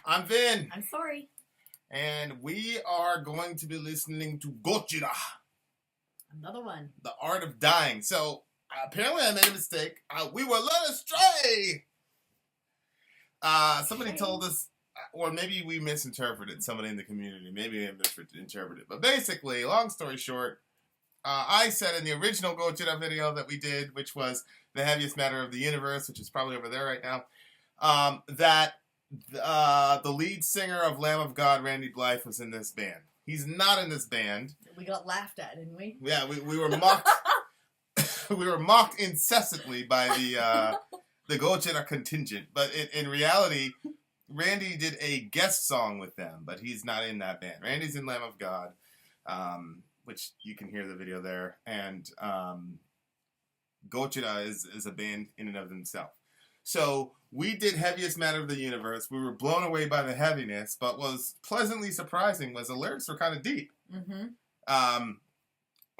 I'm Vin. I'm Sori. And we are going to be listening to Gojira. Another one. The Art of Dying. So, apparently I made a mistake. We were led astray! Somebody told us, or maybe we misinterpreted, somebody in the community. Maybe they misinterpreted. But basically, long story short, I said in the original Gojira video that we did, which was the heaviest matter of the universe, which is probably over there right now, that the lead singer of Lamb of God, Randy Blythe, was in this band. He's not in this band. We got laughed at, didn't we? Yeah, we were mocked. We were mocked incessantly by the Gojira contingent. But in reality, Randy did a guest song with them, but he's not in that band. Randy's in Lamb of God, which you can hear the video there. And Gojira is a band in and of themselves. So we did Heaviest Matter of the Universe. We were blown away by the heaviness, but what was pleasantly surprising was the lyrics were kind of deep. Mm-hmm.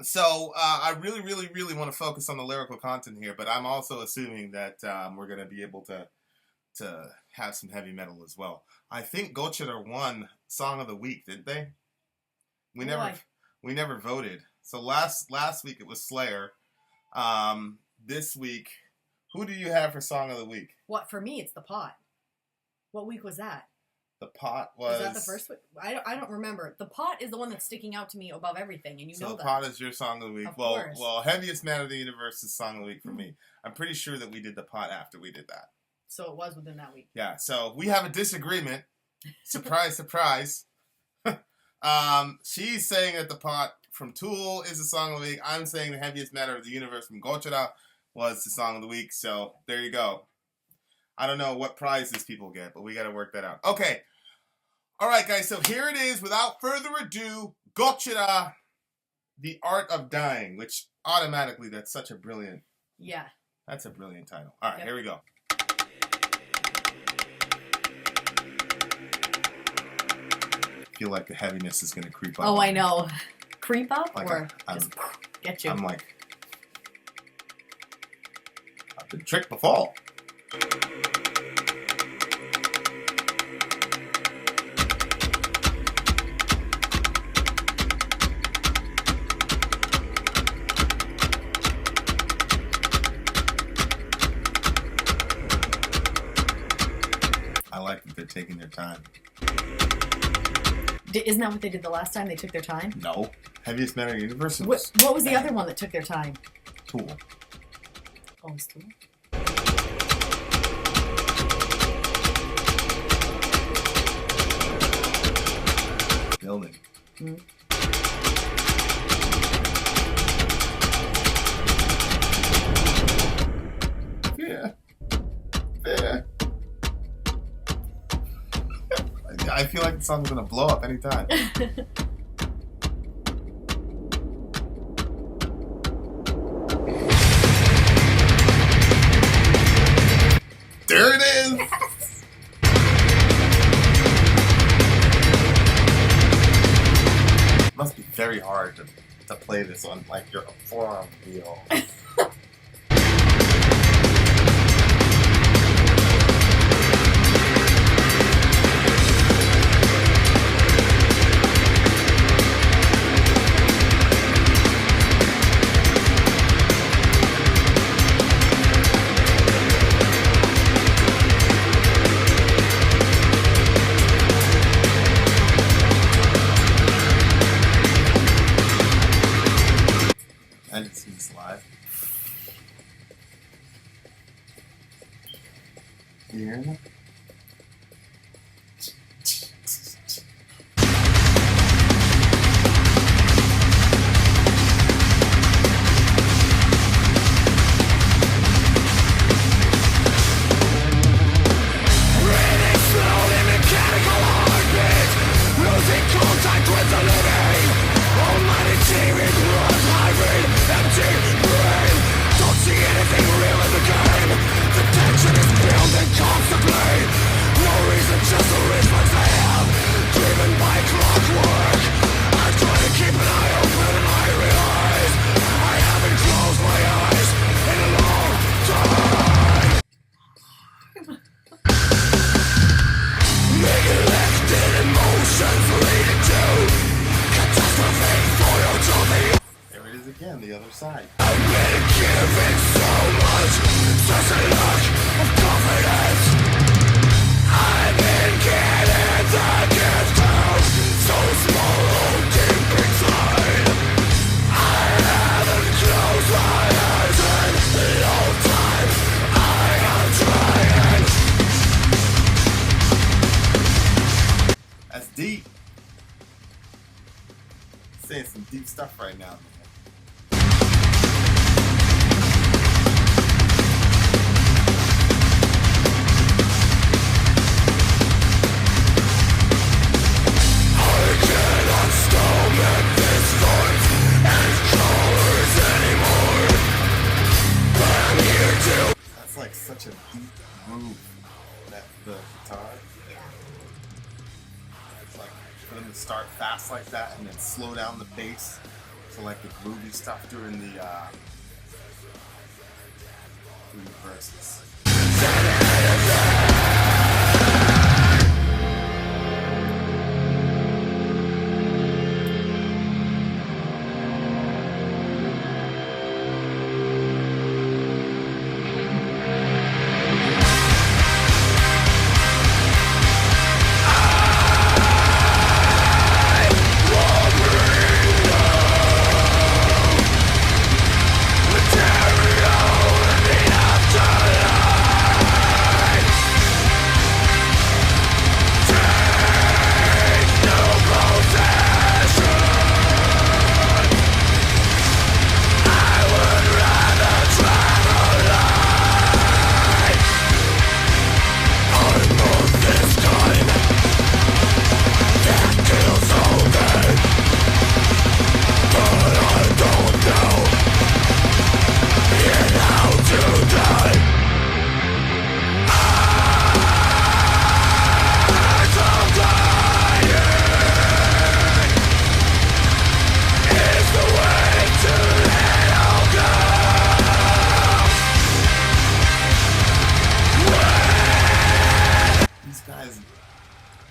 So I really, really, really want to focus on the lyrical content here, but I'm also assuming that we're going to be able to have some heavy metal as well. I think Gojira won Song of the Week, didn't they? We never voted. So last week it was Slayer. This week, who do you have for Song of the Week? What, for me, it's The Pot. What week was that? The Pot was... Was that the first week? I don't remember. The Pot is the one that's sticking out to me above everything, and you know that. So The Pot is your Song of the Week. Of course. Well, Heaviest Matter of the Universe is Song of the Week for me. I'm pretty sure that we did The Pot after we did that. So it was within that week. Yeah, so we have a disagreement. Surprise, surprise. She's saying that The Pot from Tool is the Song of the Week. I'm saying the Heaviest Matter of the Universe from Gojira was the Song of the Week. So there you go. I don't know what prizes people get, but we got to work that out. Okay. All right, guys. So here it is. Without further ado, Gojira, The Art of Dying, which automatically, that's such a brilliant... Yeah. That's a brilliant title. All right, Here we go. I feel like the heaviness is going to creep up. Oh, I know. Creep up like or just get you? I'm like... I've been tricked before. I like that they're taking their time. Isn't that what they did the last time? They took their time? No. Heaviest Matter of the Universe? What was the other one that took their time? Tool. Oh, it's Tool? Building. Mm. Yeah. I feel like the song's gonna blow up anytime. There it is! Yes. It must be very hard to play this on like your forearm wheel. I didn't see this live. again, the other side. I've been given so much, such a lack of confidence. I've been getting the gift of so small, oh, deep inside. I haven't closed my eyes in a long time. I am trying. That's deep. Saying some deep stuff right now, man. That's like such a deep groove. That the guitar. It's like for them to start fast like that and then slow down the bass to like the groovy stuff during the verses.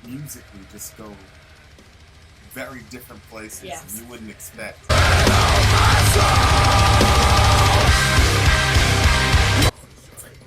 Musically just go very different places. Yes. You wouldn't expect. It's like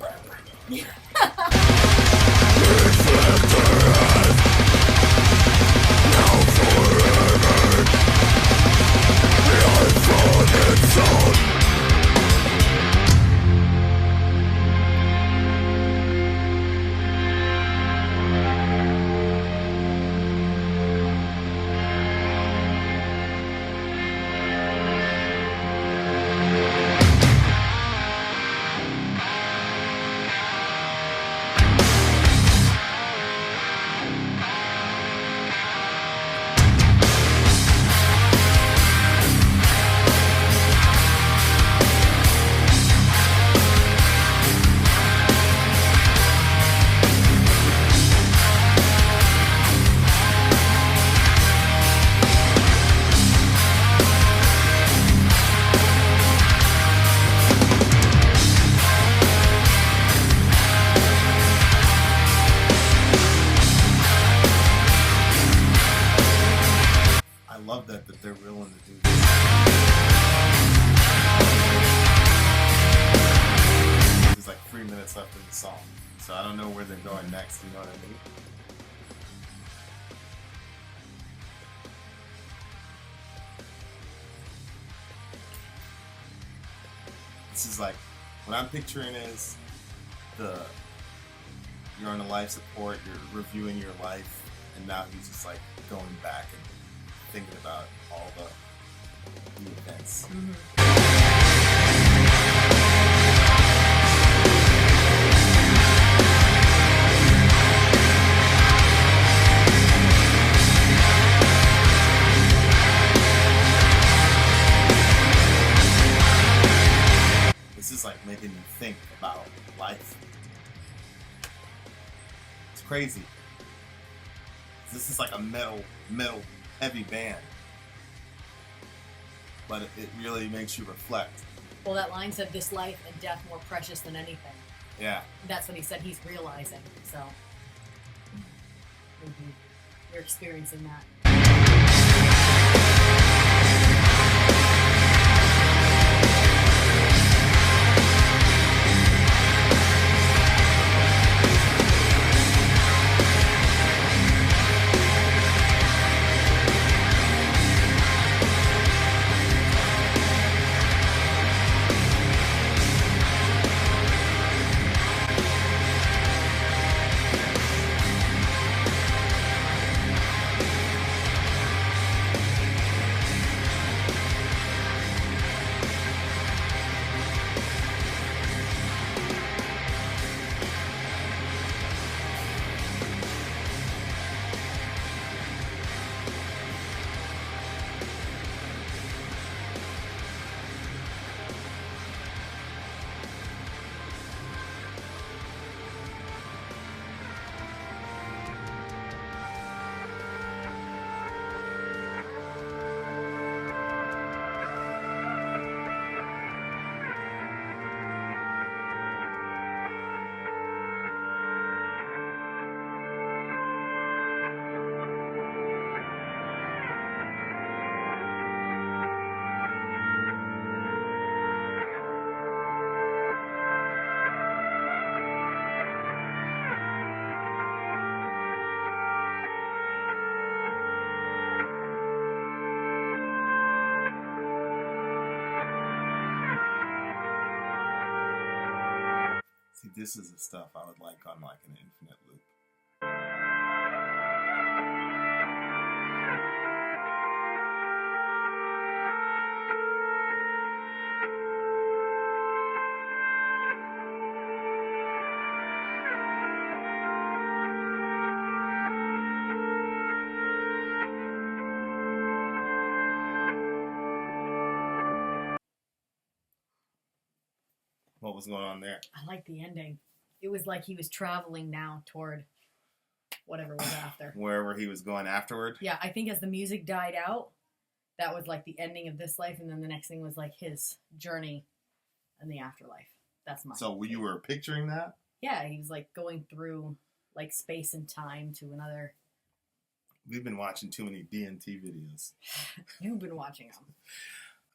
love that they're willing to do this. There's like 3 minutes left in the song, so I don't know where they're going next, you know what I mean? This is like, what I'm picturing is you're on a life support, you're reviewing your life, and now he's just like going back and thinking about all the events. Mm-hmm. This is like making you think about life. It's crazy. This is like a metal heavy band, but it really makes you reflect. Well, that line said, "This life and death more precious than anything." Yeah. That's what he said he's realizing. So you're experiencing that. this is the stuff I would like on like an infinite loop. What was going on there? I like the ending. It was like he was traveling now toward whatever was after. Wherever he was going afterward? Yeah, I think as the music died out, that was like the ending of this life, and then the next thing was like his journey in the afterlife. That's my So you were picturing that? Yeah, he was like going through like space and time to another. We've been watching too many DNT videos. You've been watching them.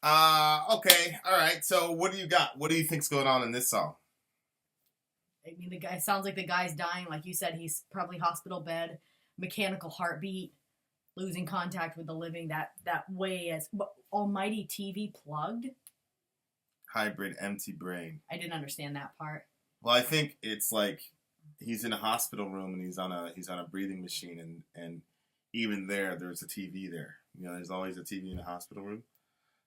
Okay, all right. So what do you got? What do you think's going on in this song? I mean, the guy sounds like the guy's dying. Like you said, he's probably hospital bed, mechanical heartbeat, losing contact with the living. That way as almighty TV plugged. Hybrid empty brain. I didn't understand that part. Well, I think it's like he's in a hospital room and he's on a breathing machine, and even there's a TV there. You know, there's always a TV in a hospital room.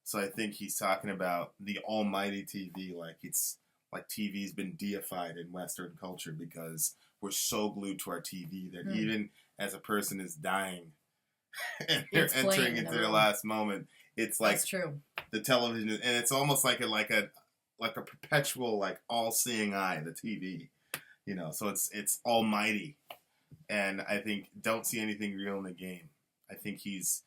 So I think he's talking about the almighty TV, like it's like TV's been deified in Western culture because we're so glued to our TV that even as a person is dying and they're entering into their last moment, it's like that's true. The television, and it's almost like a perpetual, like all-seeing eye, the TV, you know. So it's almighty, and I think don't see anything real in the game. I think he's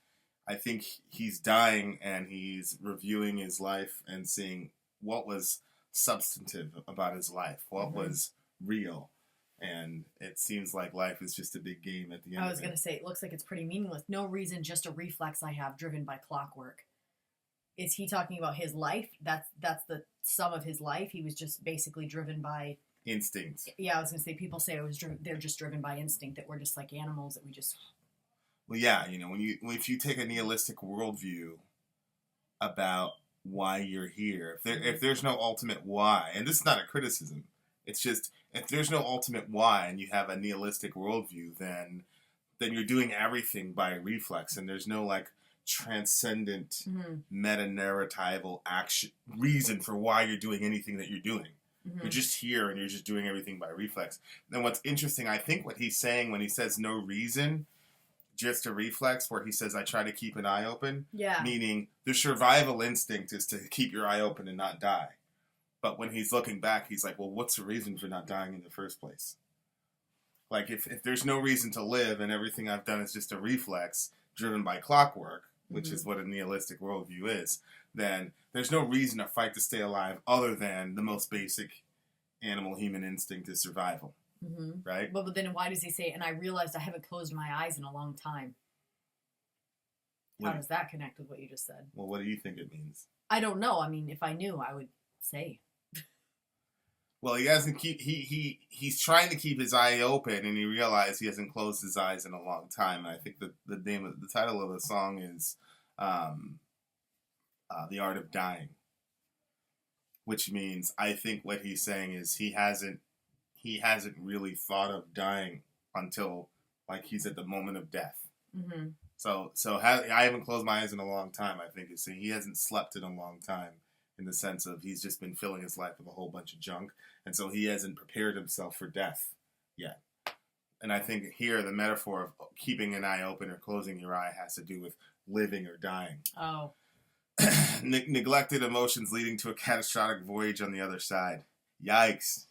dying and he's reviewing his life and seeing what was substantive about his life, what was real. And it seems like life is just a big game at the end. I was going to say, it looks like it's pretty meaningless. No reason, just a reflex I have driven by clockwork. Is he talking about his life? That's the sum of his life. He was just basically driven by instincts. Yeah, I was going to say, people say they're just driven by instinct, that we're just like animals, that we just... Well, yeah, you know, if you take a nihilistic worldview about why you're here, if there's no ultimate why, and this is not a criticism, it's just if there's no ultimate why and you have a nihilistic worldview, then you're doing everything by reflex, and there's no like transcendent meta-narratival action reason for why you're doing anything that you're doing. You're just here and you're just doing everything by reflex. And what's interesting, I think what he's saying when he says no reason, just a reflex, where he says, I try to keep an eye open. Yeah. Meaning the survival instinct is to keep your eye open and not die. But when he's looking back, he's like, well, what's the reason for not dying in the first place? Like, if there's no reason to live and everything I've done is just a reflex driven by clockwork, which is what a nihilistic worldview is, then there's no reason to fight to stay alive other than the most basic animal human instinct is survival. Right? But then why does he say, and I realized I haven't closed my eyes in a long time? How does that connect with what you just said? Well, what do you think it means? I don't know. I mean, if I knew, I would say. Well, he hasn't he's trying to keep his eye open, and he realized he hasn't closed his eyes in a long time. And I think the title of the song is The Art of Dying, which means I think what he's saying is he hasn't really thought of dying until like he's at the moment of death. So I haven't closed my eyes in a long time. I think it's saying he hasn't slept in a long time, in the sense of he's just been filling his life with a whole bunch of junk, and so he hasn't prepared himself for death yet. And I think here the metaphor of keeping an eye open or closing your eye has to do with living or dying. Oh. Neglected emotions leading to a catastrophic voyage on the other side. Yikes.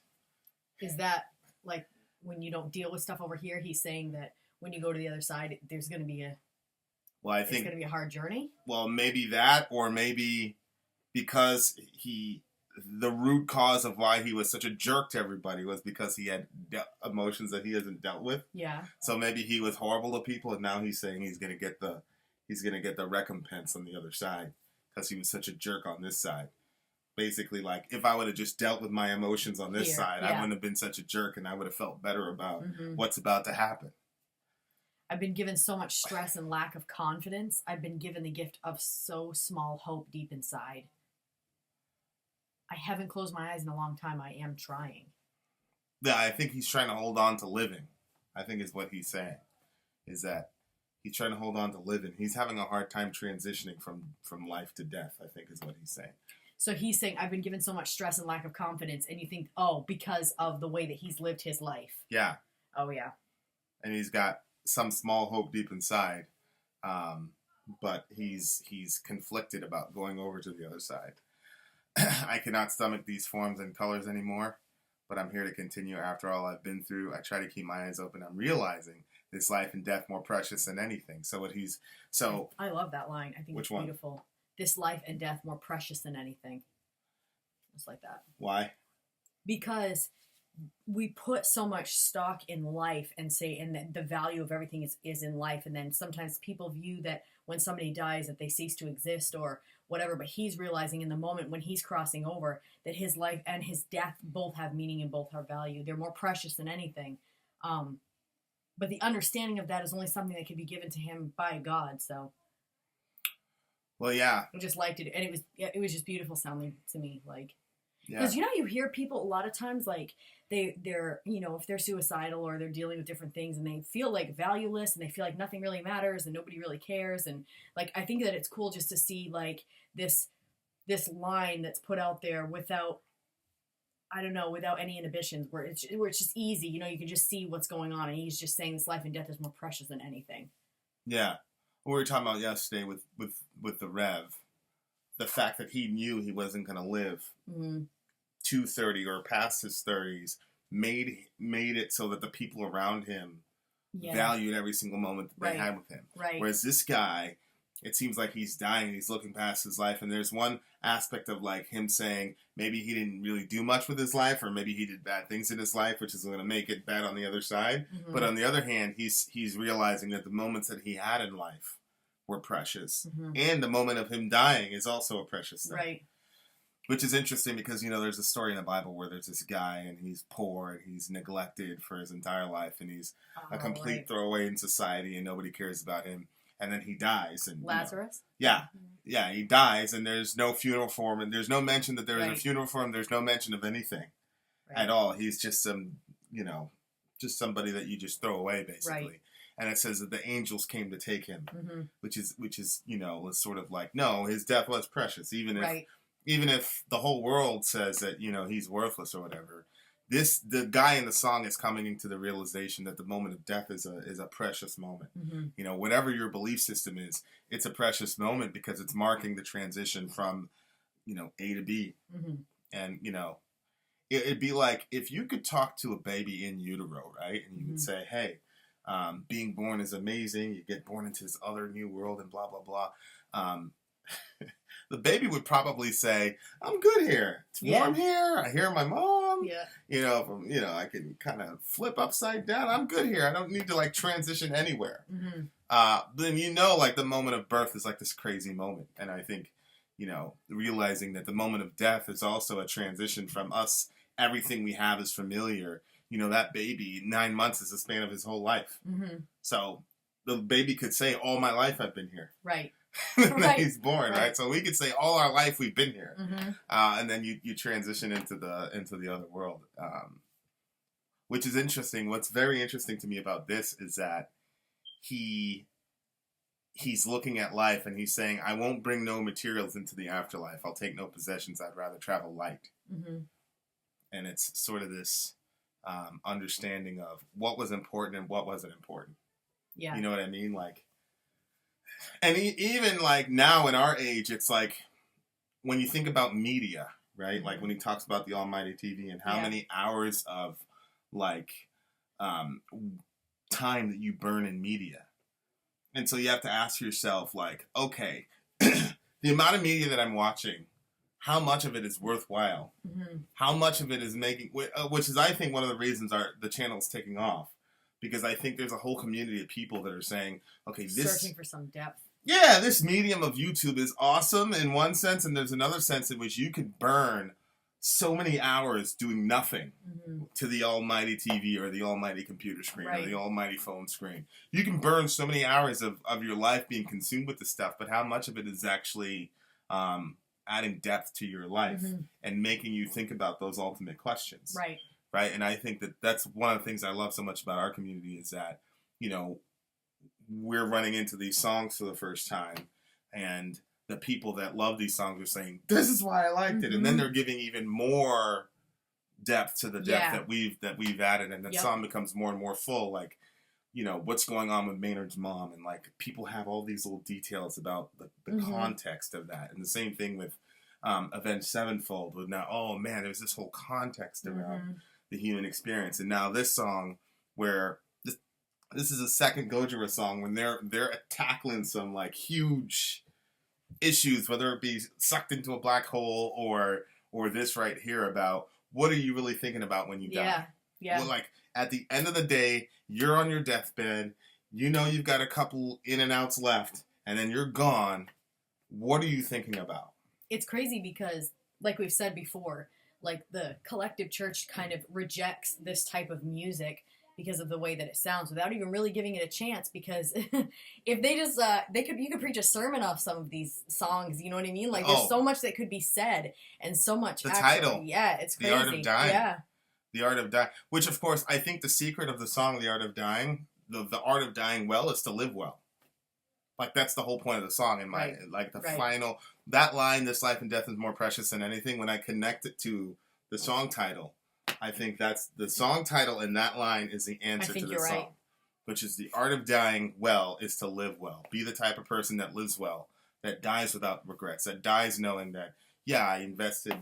Is that like when you don't deal with stuff over here? He's saying that when you go to the other side, there's going to be it's going to be a hard journey. Well, maybe that, or maybe because the root cause of why he was such a jerk to everybody was because he had emotions that he hasn't dealt with. Yeah. So maybe he was horrible to people, and now he's saying he's going to get the recompense on the other side because he was such a jerk on this side. Basically, like, if I would have just dealt with my emotions on this side, I wouldn't have been such a jerk, and I would have felt better about what's about to happen. I've been given so much stress and lack of confidence. I've been given the gift of so small hope deep inside. I haven't closed my eyes in a long time. I am trying. Yeah, I think he's trying to hold on to living. I think is what he's saying. Is that he's trying to hold on to living. He's having a hard time transitioning from life to death, I think is what he's saying. So he's saying, I've been given so much stress and lack of confidence, and you think, oh, because of the way that he's lived his life. Yeah. Oh, yeah. And he's got some small hope deep inside, but he's conflicted about going over to the other side. I cannot stomach these forms and colors anymore, but I'm here to continue after all I've been through. I try to keep my eyes open. I'm realizing this life and death more precious than anything. I love that line. I think Which it's one? beautiful. This life and death more precious than anything. Just like that. Why? Because we put so much stock in life and say, and the value of everything is in life. And then sometimes people view that when somebody dies that they cease to exist or whatever, but he's realizing in the moment when he's crossing over that his life and his death both have meaning and both have value. They're more precious than anything. But the understanding of that is only something that can be given to him by God. So, well, yeah, I just liked it, and it was just beautiful sounding to me, like. yeah, Because you hear people a lot of times like they're if they're suicidal or they're dealing with different things and they feel like valueless and they feel like nothing really matters and nobody really cares, and like I think that it's cool just to see like this line that's put out there without any inhibitions, where it's just easy, you can just see what's going on, and he's just saying this life and death is more precious than anything. yeah. What we were talking about yesterday with the Rev, the fact that he knew he wasn't going to live to 30 or past his 30s made it so that the people around him valued every single moment that they had with him. Right. Whereas this guy, it seems like he's dying and he's looking past his life, and there's one aspect of like him saying maybe he didn't really do much with his life, or maybe he did bad things in his life, which is going to make it bad on the other side. Mm-hmm. But on the other hand, he's realizing that the moments that he had in life were precious, and the moment of him dying is also a precious thing. Right. Which is interesting because, there's a story in the Bible where there's this guy and he's poor and he's neglected for his entire life and he's a complete throwaway in society and nobody cares about him. And then he dies. And Lazarus? Yeah, he dies and there's no funeral for him, and there's no mention that there is a funeral for him. There's no mention of anything at all. He's just just somebody that you just throw away, basically. Right. And it says that the angels came to take him, which is was sort of like, no, his death was precious, even if the whole world says that he's worthless or whatever. The guy in the song is coming into the realization that the moment of death is a precious moment. Whatever your belief system is, it's a precious moment because it's marking the transition from A to B. And it'd be like if you could talk to a baby in utero, right? And you would say, hey, being born is amazing. You get born into this other new world and blah, blah, blah. The baby would probably say, I'm good here. It's warm here. I hear my mom. Yeah. I can kind of flip upside down. I'm good here. I don't need to transition anywhere. Then the moment of birth is this crazy moment. And I think, realizing that the moment of death is also a transition from us. Everything we have is familiar. That baby, 9 months is the span of his whole life. So the baby could say, all my life I've been here. Right. And then he's born, right? So we could say all our life we've been here. And then you transition into the other world. Which is interesting. What's very interesting to me about this is that he's looking at life and he's saying, I won't bring no materials into the afterlife. I'll take no possessions. I'd rather travel light. And it's sort of this understanding of what was important and what wasn't important. Yeah. You know what I mean? And even now in our age, it's when you think about media, right? When he talks about the almighty TV and how many hours of time that you burn in media. And so you have to ask yourself okay, the amount of media that I'm watching, how much of it is worthwhile? How much of it is making, which is, I think, one of the reasons the channel's taking off. Because I think there's a whole community of people that are saying, okay, searching for some depth. Yeah, this medium of YouTube is awesome in one sense, and there's another sense in which you could burn so many hours doing nothing to the almighty TV or the almighty computer screen or the almighty phone screen. You can burn so many hours of your life being consumed with this stuff, but how much of it is actually adding depth to your life and making you think about those ultimate questions? Right. right? And I think that that's one of the things I love so much about our community is that, you know, we're running into these songs for the first time, and the people that love these songs are saying, "This is why I liked it," and then they're giving even more depth to the depth that we've added, and the song becomes more and more full. Like, you know, what's going on with Maynard's mom, and like people have all these little details about the context of that, and the same thing with Avenged Sevenfold. With now, oh man, there's this whole context around the human experience, and now this song where this is a second Gojira song when they're tackling some like huge issues, whether it be sucked into a black hole or this right here about what are you really thinking about when you die? Yeah. Well, like at the end of the day, you're on your deathbed. You know you've got a couple in and outs left, and then you're gone. What are you thinking about? It's crazy because, like we've said before, like the collective church kind of rejects this type of music because of the way that it sounds without even really giving it a chance, because if they just you could preach a sermon off some of these songs, you know what I mean? Like there's so much that could be said, and so much title. Yeah, it's crazy. The Art of Dying. Yeah. The Art of Dying, which of course I think the secret of the song The Art of Dying, the art of dying well is to live well. Like that's the whole point of the song in my like the final that line, "This life and death is more precious than anything," when I connect it to the song title, I think that's the song title, and that line is the answer to the song. Which is the art of dying well is to live well. Be the type of person that lives well, that dies without regrets, that dies knowing that, yeah, I invested,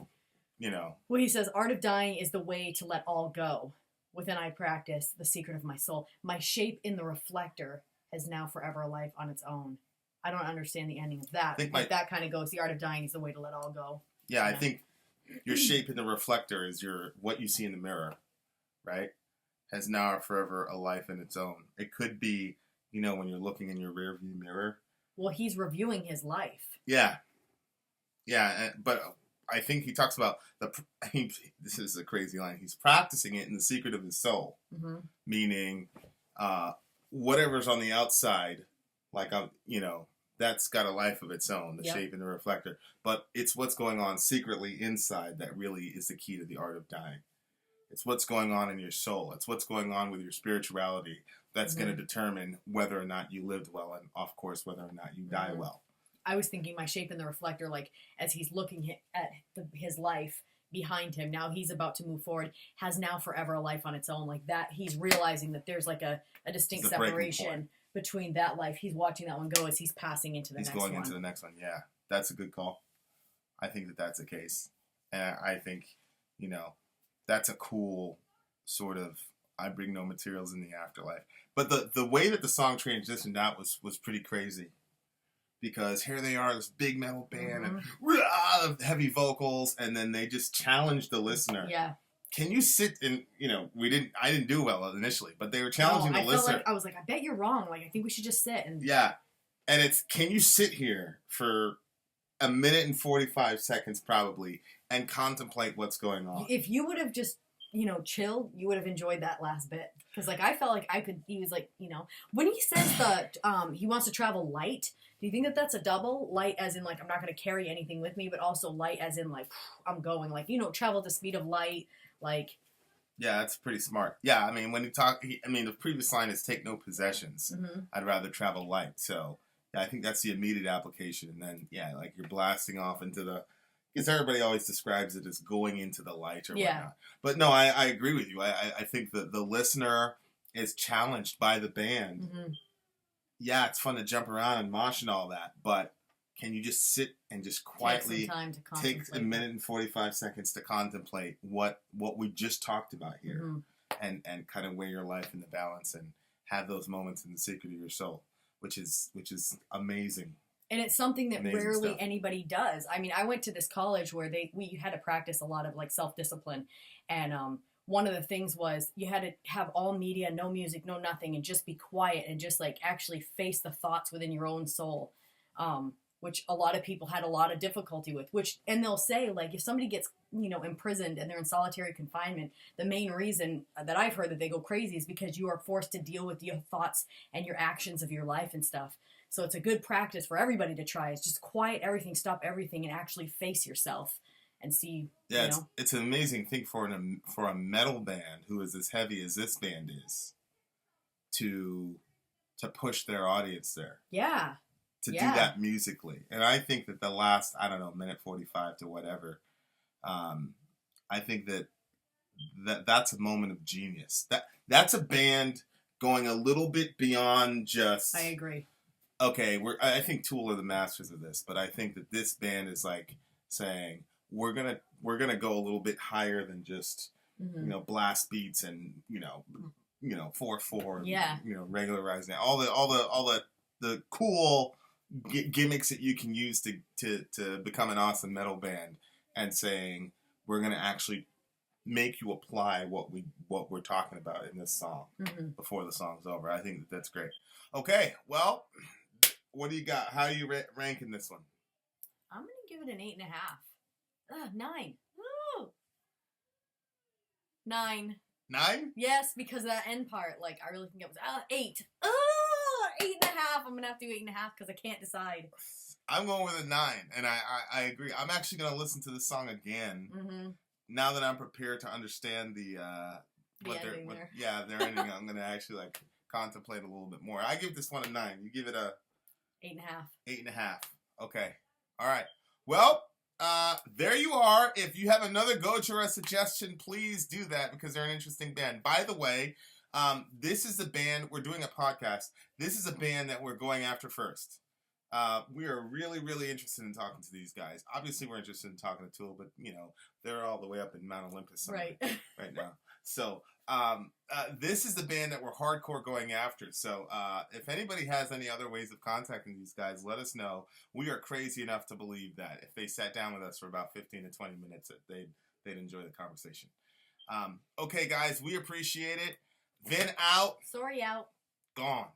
you know. Well, he says, art of dying is the way to let all go. Within I practice the secret of my soul. My shape in the reflector has now forever a life on its own. I don't understand the ending of that. But that kind of goes, the art of dying is the way to let all go. Yeah, I think your shape in the reflector is what you see in the mirror, right? Has now or forever a life in its own. It could be, you know, when you're looking in your rearview mirror. Well, he's reviewing his life. Yeah. Yeah, but I think he talks about this is a crazy line. He's practicing it in the secret of his soul, meaning whatever's on the outside, like you know, that's got a life of its own, the shape and the reflector. But it's what's going on secretly inside that really is the key to the art of dying. It's what's going on in your soul. It's what's going on with your spirituality that's going to determine whether or not you lived well, and of course whether or not you die well. I was thinking my shape in the reflector, like as he's looking at his life behind him, now he's about to move forward, has now forever a life on its own. Like that, he's realizing that there's like a distinct separation between that life. He's watching that one go as he's passing into the next one. He's going into the next one, yeah. That's a good call. I think that's the case. And I think, you know, that's a cool sort of, I bring no materials in the afterlife. But the way that the song transitioned out was pretty crazy. Because here they are, this big metal band, and heavy vocals, and then they just challenged the listener. Yeah. Can you sit and, you know, I didn't do well initially, but they were challenging the listener. I was like, I bet you're wrong. Like, I think we should just sit. And yeah. And it's, can you sit here for a minute and 45 seconds probably and contemplate what's going on? If you would have just, you know, chilled, you would have enjoyed that last bit. Because, like, I felt like he was like, you know, when he says that he wants to travel light, do you think that that's a double? Light as in, like, I'm not going to carry anything with me, but also light as in, like, I'm going. Like, you know, travel at the speed of light, like. Yeah, that's pretty smart. Yeah, I mean, when you talk, the previous line is take no possessions. I'd rather travel light. So, yeah, I think that's the immediate application. And then, yeah, like you're blasting off into the, because everybody always describes it as going into the light or whatnot. But no, I agree with you. I think that the listener is challenged by the band. Yeah, it's fun to jump around and mosh and all that, but can you just sit and just quietly take a minute and 45 seconds to contemplate what we just talked about here, and kind of weigh your life in the balance and have those moments in the secret of your soul, which is amazing. And it's something that rarely anybody does. I mean, I went to this college where we had to practice a lot of like self-discipline, and one of the things was you had to have all media, no music, no nothing, and just be quiet and just like actually face the thoughts within your own soul, which a lot of people had a lot of difficulty with. And they'll say, like, if somebody gets, you know, imprisoned and they're in solitary confinement, the main reason that I've heard that they go crazy is because you are forced to deal with your thoughts and your actions of your life and stuff. So it's a good practice for everybody to try. Is just quiet everything, stop everything, and actually face yourself. and see. Yeah, you know. it's an amazing thing for a metal band who is as heavy as this band is to push their audience there. Yeah. To do that musically. And I think that the last, I don't know, minute 45 to whatever, I think that's a moment of genius. That's a band going a little bit beyond just... I agree. Okay, I think Tool are the masters of this, but I think that this band is like saying, we're gonna go a little bit higher than just, blast beats and, 4/4, regularizing all the cool gimmicks that you can use to become an awesome metal band, and saying we're gonna actually make you apply what we're talking about in this song before the song's over. I think that's great. Okay, well, what do you got? How are you ranking this one? I'm gonna give it an 8.5. 9. Woo! 9. 9? Yes, because that end part, I really think it was 8. 8.5. I'm gonna have to do 8.5 because I can't decide. I'm going with a 9, and I agree. I'm actually gonna listen to the song again now that I'm prepared to understand their ending. I'm gonna actually contemplate a little bit more. I give this one a 9. You give it a 8.5. 8.5. Okay. All right. Well, there you are. If you have another Gojira suggestion, please do that because they're an interesting band. By the way, this is the band, we're doing a podcast. This is a band that we're going after first. We are really, really interested in talking to these guys. Obviously, we're interested in talking to Tool, but, they're all the way up in Mount Olympus right now. So, this is the band that we're hardcore going after. So, if anybody has any other ways of contacting these guys, let us know. We are crazy enough to believe that if they sat down with us for about 15 to 20 minutes, that they'd enjoy the conversation. Okay, guys, we appreciate it. Vin out. Sori out. Gone.